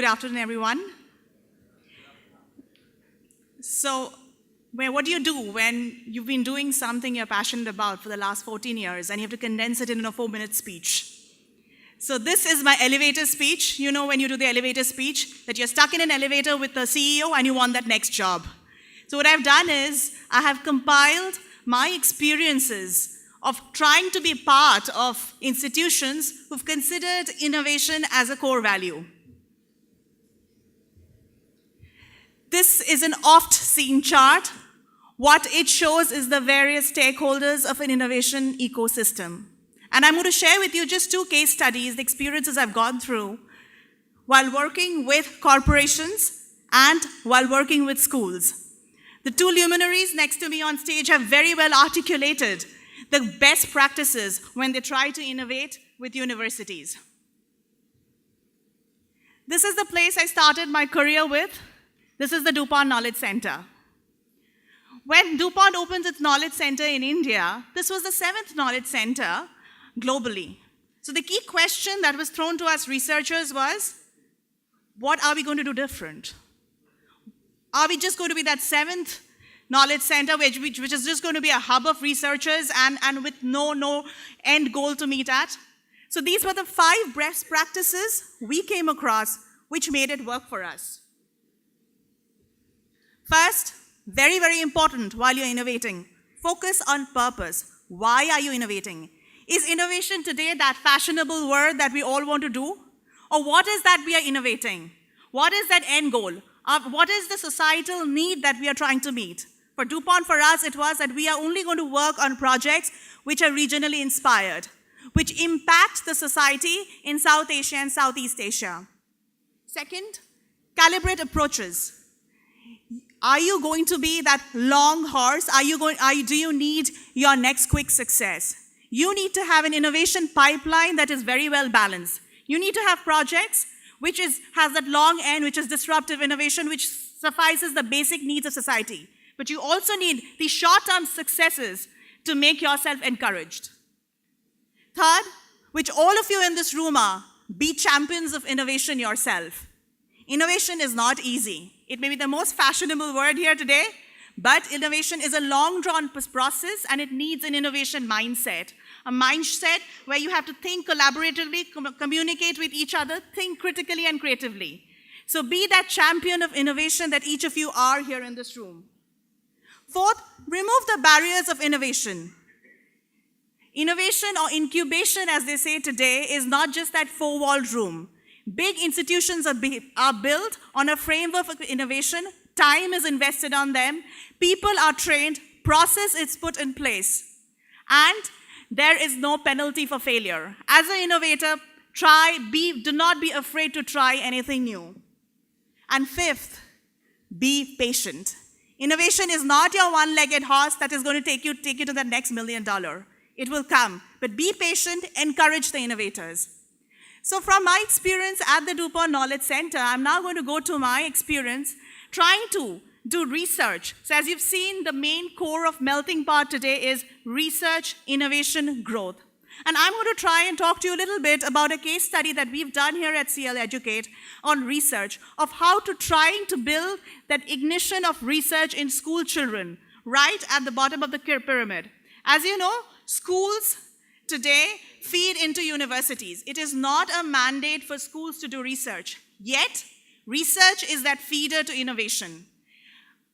Good afternoon, everyone. So, what do you do when you've been doing something you're passionate about for the last 14 years and you have to condense it in a 4-minute speech? So this is my elevator speech. You know when you do the elevator speech, that you're stuck in an elevator with the CEO and you want that next job. So what I've done is, I have compiled my experiences of trying to be part of institutions who've considered innovation as a core value. This is an oft-seen chart. What it shows is the various stakeholders of an innovation ecosystem. And I'm going to share with you just 2 case studies, the experiences I've gone through while working with corporations and while working with schools. The 2 luminaries next to me on stage have very well articulated the best practices when they try to innovate with universities. This is the place I started my career with. This is the DuPont Knowledge Center. When DuPont opens its knowledge center in India, this was the 7th knowledge center globally. So the key question that was thrown to us researchers was, what are we going to do different? Are we just going to be that 7th knowledge center which is just going to be a hub of researchers and with no end goal to meet at? So these were the 5 best practices we came across which made it work for us. First, very, very important while you're innovating, focus on purpose. Why are you innovating? Is innovation today that fashionable word that we all want to do? Or what is that we are innovating? What is that end goal? What is the societal need that we are trying to meet? For DuPont, for us, it was that we are only going to work on projects which are regionally inspired, which impact the society in South Asia and Southeast Asia. Second, calibrate approaches. Are you going to be that long horse? Do you need your next quick success? You need to have an innovation pipeline that is very well balanced. You need to have projects which has that long end, which is disruptive innovation, which suffices the basic needs of society. But you also need the short-term successes to make yourself encouraged. Third, which all of you in this room are, be champions of innovation yourself. Innovation is not easy. It may be the most fashionable word here today, but innovation is a long-drawn process and it needs an innovation mindset. A mindset where you have to think collaboratively, communicate with each other, think critically and creatively. So be that champion of innovation that each of you are here in this room. Fourth, remove the barriers of innovation. Innovation or incubation, as they say today, is not just that 4-walled room. Big institutions are built on a framework of innovation. Time is invested on them. People are trained. Process is put in place. And there is no penalty for failure. As an innovator, do not be afraid to try anything new. And fifth, be patient. Innovation is not your one-legged horse that is going to take you to the next $1 million. It will come. But be patient, encourage the innovators. So from my experience at the DuPont Knowledge Center, I'm now going to go to my experience trying to do research. So as you've seen, the main core of Melting Pot today is research, innovation, growth. And I'm going to try and talk to you a little bit about a case study that we've done here at CL Educate on research of how to trying to build that ignition of research in school children right at the bottom of the pyramid. As you know, schools today feed into universities. It is not a mandate for schools to do research. Yet, research is that feeder to innovation.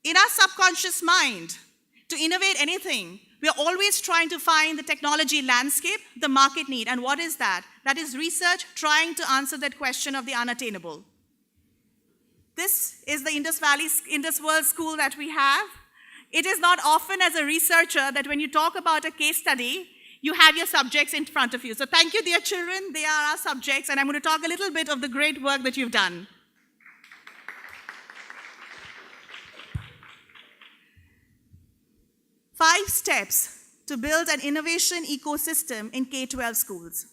In our subconscious mind, to innovate anything, we are always trying to find the technology landscape, the market need. And what is that? That is research trying to answer that question of the unattainable. This is the Indus World School that we have. It is not often as a researcher that when you talk about a case study, you have your subjects in front of you. So thank you, dear children. They are our subjects, and I'm going to talk a little bit of the great work that you've done. Five steps to build an innovation ecosystem in K-12 schools.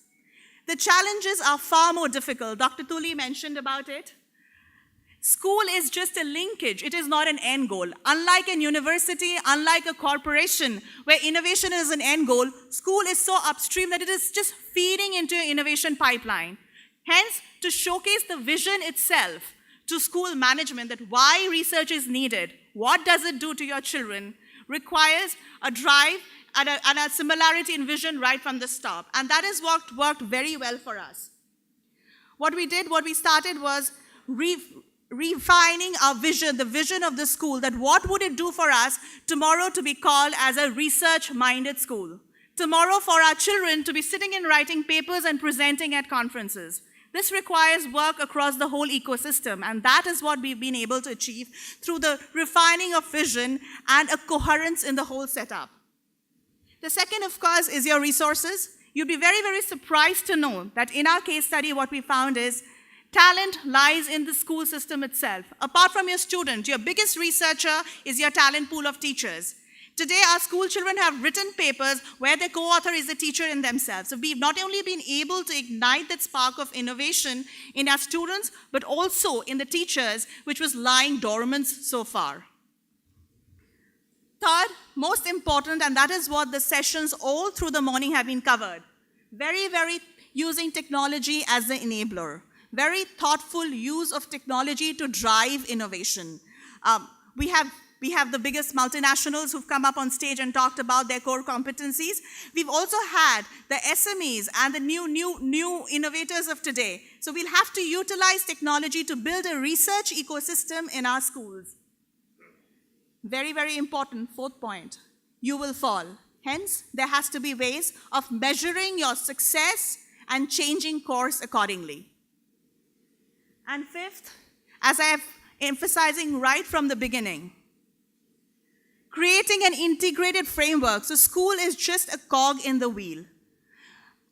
The challenges are far more difficult. Dr. Tuli mentioned about it. School is just a linkage. It is not an end goal. Unlike a university, unlike a corporation, where innovation is an end goal, school is so upstream that it is just feeding into your innovation pipeline. Hence, to showcase the vision itself to school management that why research is needed, what does it do to your children, requires a drive and a similarity in vision right from the start. And that is what worked very well for us. What we started was refining our vision, the vision of the school, that what would it do for us tomorrow to be called as a research-minded school. Tomorrow for our children to be sitting and writing papers and presenting at conferences. This requires work across the whole ecosystem, and that is what we've been able to achieve through the refining of vision and a coherence in the whole setup. The second, of course, is your resources. You'd be very, very surprised to know that in our case study, what we found is talent lies in the school system itself. Apart from your student, your biggest researcher is your talent pool of teachers. Today, our school children have written papers where their co-author is the teacher in themselves. So we've not only been able to ignite that spark of innovation in our students, but also in the teachers, which was lying dormant so far. Third, most important, and that is what the sessions all through the morning have been covered. Very, very using technology as the enabler. Very thoughtful use of technology to drive innovation. We have the biggest multinationals who've come up on stage and talked about their core competencies. We've also had the SMEs and the new innovators of today. So we'll have to utilize technology to build a research ecosystem in our schools. Very, very important, fourth point. You will fall. Hence, there has to be ways of measuring your success and changing course accordingly. And fifth, as I have emphasizing right from the beginning, creating an integrated framework. So school is just a cog in the wheel.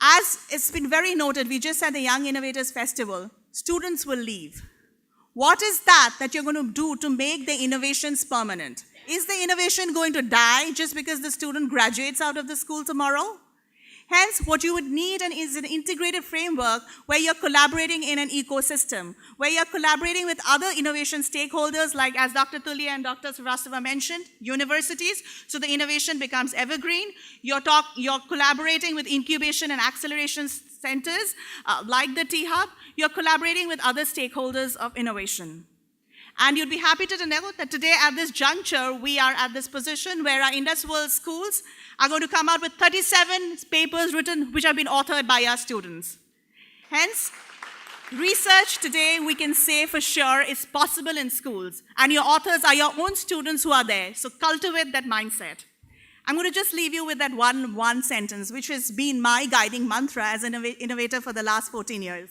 As it's been very noted, we just had the Young Innovators Festival. Students will leave. What is that you're going to do to make the innovations permanent? Is the innovation going to die just because the student graduates out of the school tomorrow? Hence, what you would need is an integrated framework where you're collaborating in an ecosystem, where you're collaborating with other innovation stakeholders, like as Dr. Tulia and Dr. Srivastava mentioned, universities, so the innovation becomes evergreen. You're collaborating with incubation and acceleration centers, like the T-Hub. You're collaborating with other stakeholders of innovation. And you'd be happy to know that today at this juncture, we are at this position where our Indus World schools are going to come out with 37 papers written which have been authored by our students. Hence, research today we can say for sure is possible in schools. And your authors are your own students who are there. So cultivate that mindset. I'm going to just leave you with that one sentence, which has been my guiding mantra as an innovator for the last 14 years.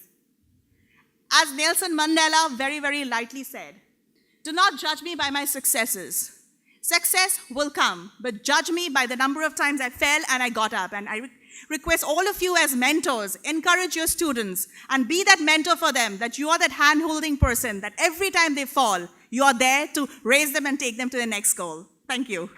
As Nelson Mandela very, very lightly said, do not judge me by my successes. Success will come, but judge me by the number of times I fell and I got up. And I request all of you as mentors, encourage your students and be that mentor for them, that you are that hand-holding person, that every time they fall, you are there to raise them and take them to the next goal. Thank you.